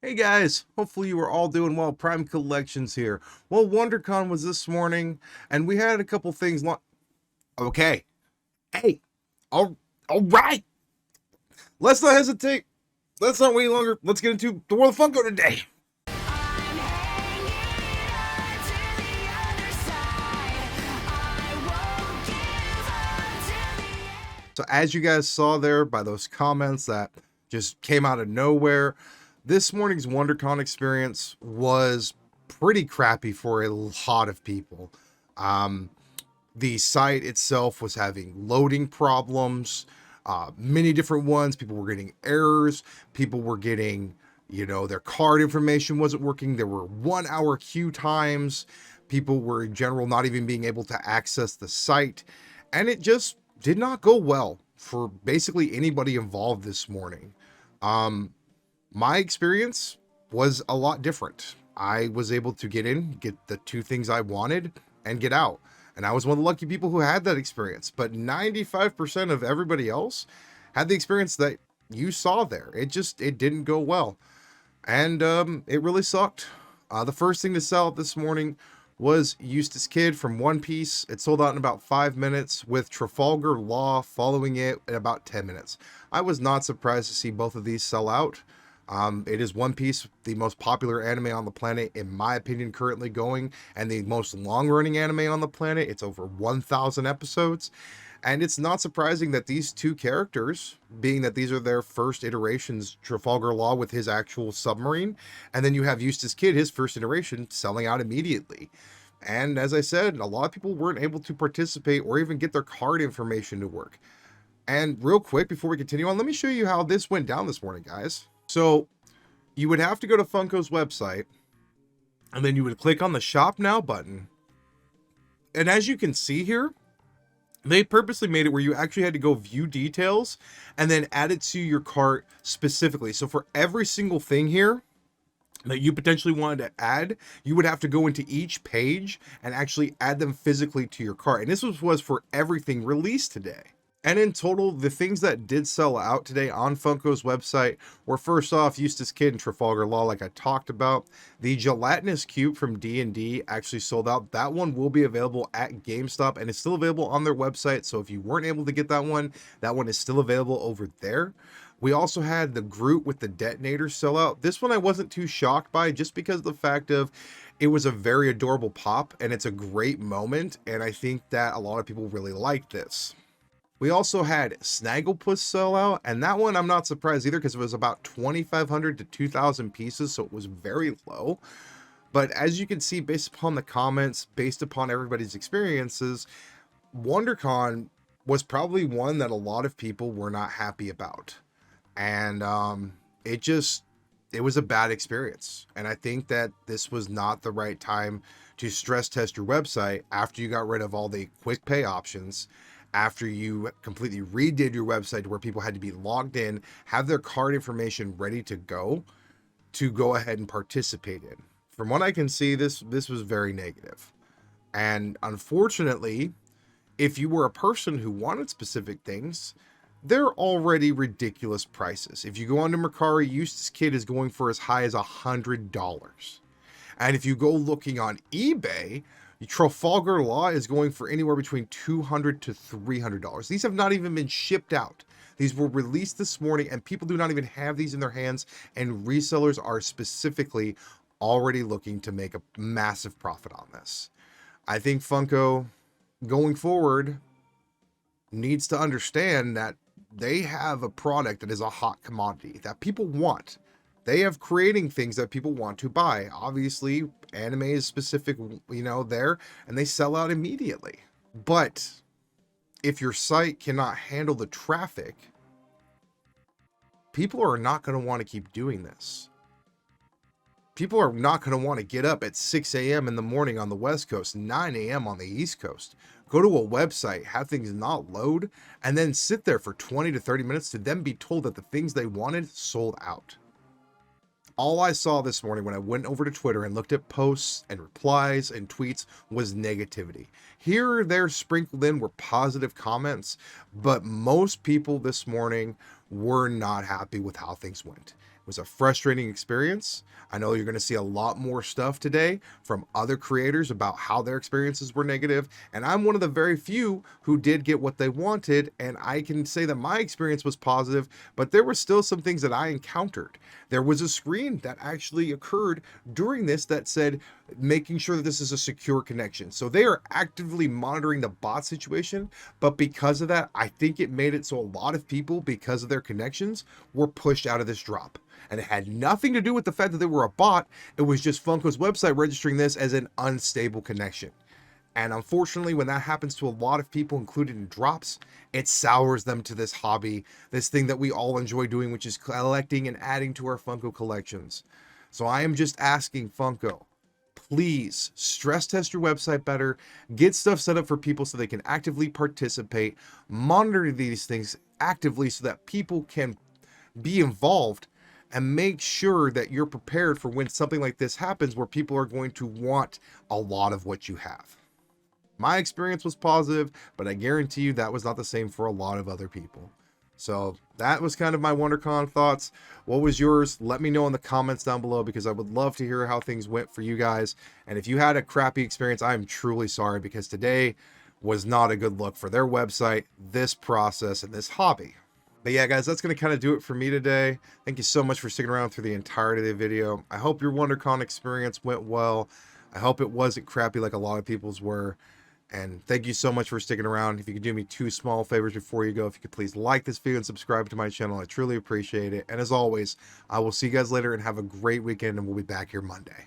Hey guys, hopefully you were all doing well. Prime Collections here. Well, WonderCon was this morning, and we had a couple things. Okay, hey, all right. Let's not hesitate. Let's not wait longer. Let's get into the world of Funko today. So as you guys saw there by those comments that just came out of nowhere, this morning's WonderCon experience was pretty crappy for a lot of people. Um, the site itself was having loading problems, many different ones. People were getting errors. People were getting, their card information wasn't working. There were 1 hour queue times. People were in general not even being able to access the site. And it just did not go well for basically anybody involved this morning. My experience was a lot different. I was able to get in, get the two things I wanted, and get out. And I was one of the lucky people who had that experience. But 95% of everybody else had the experience that you saw there. It didn't go well. And it really sucked. The first thing to sell out this morning was Eustace Kid from One Piece. It sold out in about 5 minutes, with Trafalgar Law following it in about 10 minutes. I was not surprised to see both of these sell out. It is One Piece, the most popular anime on the planet, in my opinion, currently going, and the most long-running anime on the planet. It's over 1,000 episodes. And it's not surprising that these two characters, being that these are their first iterations, Trafalgar Law with his actual submarine, and then you have Eustace Kid, his first iteration, selling out immediately. And as I said, a lot of people weren't able to participate or even get their card information to work. And real quick, before we continue on, let me show you how this went down this morning, guys. So you would have to go to Funko's website, and then you would click on the Shop Now button. And as you can see here, they purposely made it where you actually had to go view details and then add it to your cart specifically. So for every single thing here that you potentially wanted to add, you would have to go into each page and actually add them physically to your cart. And this was for everything released today. And in total, the things that did sell out today on Funko's website were, first off, Eustace Kid and Trafalgar Law, like I talked about. The gelatinous cube from D&D actually sold out. That one will be available at GameStop, and it's still available on their website. So if you weren't able to get that one is still available over there. We also had the Groot with the detonator sell out. This one I wasn't too shocked by, just because of the fact of it was a very adorable pop, and it's a great moment, and I think that a lot of people really liked this. We also had Snagglepuss sell out, and that one I'm not surprised either, because it was about 2,500 to 2,000 pieces, so it was very low. But as you can see, based upon the comments, based upon everybody's experiences, WonderCon was probably one that a lot of people were not happy about. And it was a bad experience. And I think that this was not the right time to stress test your website after you got rid of all the quick pay options, after you completely redid your website to where people had to be logged in, have their card information ready to go ahead and participate in. From what I can see, this was very negative. And unfortunately, if you were a person who wanted specific things, they're already ridiculous prices. If you go onto Mercari, Eustace Kid is going for as high as $100. And if you go looking on eBay, Trafalgar Law is going for anywhere between $200 to $300. These have not even been shipped out. These were released this morning, and people do not even have these in their hands, and resellers are specifically already looking to make a massive profit on this. I think Funko, going forward, needs to understand that they have a product that is a hot commodity that people want. They have creating things that people want to buy. Obviously, anime is specific, there, and they sell out immediately. But if your site cannot handle the traffic, people are not going to want to keep doing this. People are not going to want to get up at 6 a.m. in the morning on the West Coast, 9 a.m. on the East Coast, go to a website, have things not load, and then sit there for 20 to 30 minutes to then be told that the things they wanted sold out. All I saw this morning when I went over to Twitter and looked at posts and replies and tweets was negativity. Here or there sprinkled in were positive comments, but most people this morning were not happy with how things went. was a frustrating experience. I know you're going to see a lot more stuff today from other creators about how their experiences were negative, and I'm one of the very few who did get what they wanted, and I can say that my experience was positive, but there were still some things that I encountered. There was a screen that actually occurred during this that said making sure that this is a secure connection. So they are actively monitoring the bot situation, but because of that, I think it made it so a lot of people, because of their connections, were pushed out of this drop. And it had nothing to do with the fact that they were a bot. It was just Funko's website registering this as an unstable connection. And unfortunately, when that happens to a lot of people, included in drops, it sours them to this hobby, this thing that we all enjoy doing, which is collecting and adding to our Funko collections. So I am just asking Funko, please stress test your website better, get stuff set up for people so they can actively participate, monitor these things actively so that people can be involved, and make sure that you're prepared for when something like this happens where people are going to want a lot of what you have. My experience was positive, but I guarantee you that was not the same for a lot of other people. So that was kind of my WonderCon thoughts. What was yours? Let me know in the comments down below, because I would love to hear how things went for you guys. And if you had a crappy experience, I am truly sorry, because today was not a good look for their website, this process, and this hobby. But yeah, guys, that's going to kind of do it for me today. Thank you so much for sticking around through the entirety of the video. I hope your WonderCon experience went well. I hope it wasn't crappy like a lot of people's were. And thank you so much for sticking around. If you could do me two small favors before you go, if you could please like this video and subscribe to my channel, I truly appreciate it. And as always, I will see you guys later, and have a great weekend, and we'll be back here Monday.